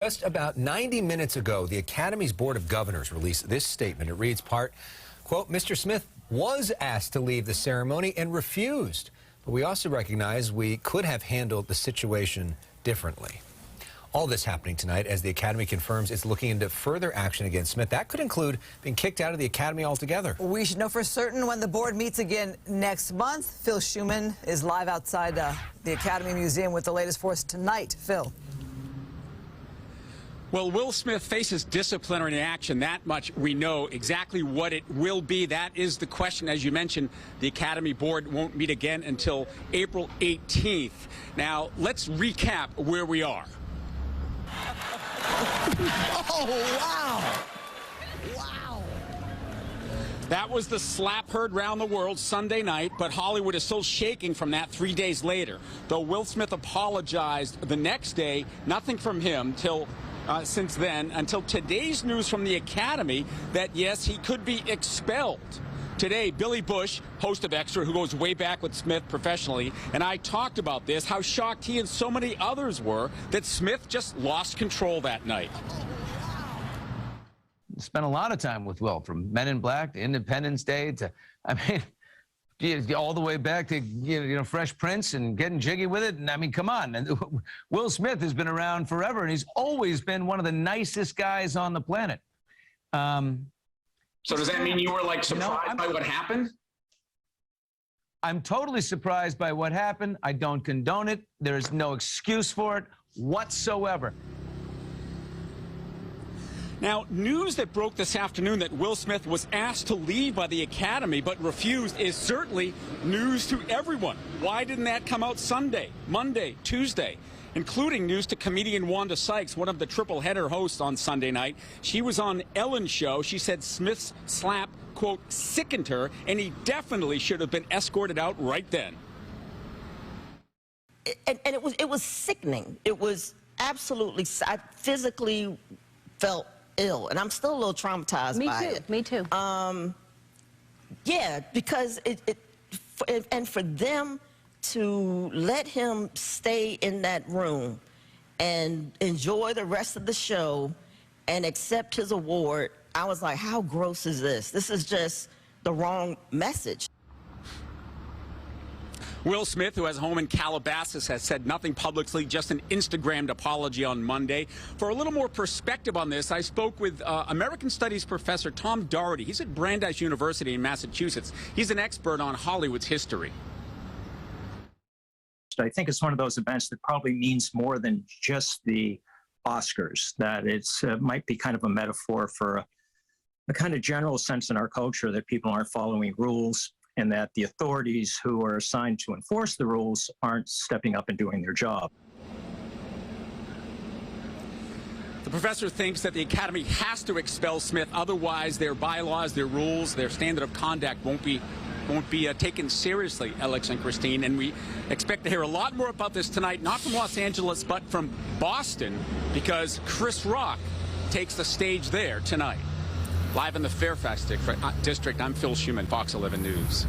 Just about 90 minutes ago, the Academy's Board of Governors released this statement. It reads part, quote, Mr. Smith was asked to leave the ceremony and refused. But we also recognize we could have handled the situation differently. All this happening tonight as the Academy confirms it's looking into further action against Smith. That could include being kicked out of the Academy altogether. We should know for certain when the board meets again next month. Phil Schuman is live outside the Academy Museum with the latest for us tonight. Phil. Well, Will Smith faces disciplinary action. That much we know. Exactly what it will be, that is the question. As you mentioned, the Academy Board won't meet again until April 18th. Now, let's recap where we are. Oh, wow. Wow. That was the slap heard round the world Sunday night, but Hollywood is still shaking from that 3 days later. Though Will Smith apologized the next day, nothing from him since then, until today's news from the Academy that, yes, he could be expelled. Today, Billy Bush, host of Extra, who goes way back with Smith professionally, and I talked about this, how shocked he and so many others were that Smith just lost control that night. Spent a lot of time with Will, from Men in Black to Independence Day to, I mean, all the way back to Fresh Prince and getting jiggy with it. And I mean, come on. And Will Smith has been around forever, and he's always been one of the nicest guys on the planet. So does that mean you were like surprised by what happened? I'm totally surprised by what happened. I don't condone it. There is no excuse for it whatsoever. Now, news that broke this afternoon that Will Smith was asked to leave by the Academy but refused is certainly news to everyone. Why didn't that come out Sunday, Monday, Tuesday? Including news to comedian Wanda Sykes, one of the triple header hosts on Sunday night. She was on Ellen's show. She said Smith's slap, quote, sickened her, and he definitely should have been escorted out right then. And it was sickening. It was absolutely, I physically felt ill, and I'm still a little traumatized by it. Me too. Yeah, because and for them to let him stay in that room and enjoy the rest of the show and accept his award, I was like, how gross is this? This is just the wrong message. Will Smith, who has a home in Calabasas, has said nothing publicly, just an Instagrammed apology on Monday. For a little more perspective on this, I spoke with American Studies professor Tom Doherty. He's at Brandeis University in Massachusetts. He's an expert on Hollywood's history. I think it's one of those events that probably means more than just the Oscars, that it's might be kind of a metaphor for a kind of general sense in our culture that people aren't following rules, and that the authorities who are assigned to enforce the rules aren't stepping up and doing their job. The professor thinks that the Academy has to expel Smith, otherwise their bylaws, their rules, their standard of conduct won't be taken seriously, Alex and Christine, and we expect to hear a lot more about this tonight, not from Los Angeles, but from Boston, because Chris Rock takes the stage there tonight. Live in the Fairfax district, I'm Phil Schuman, Fox 11 News.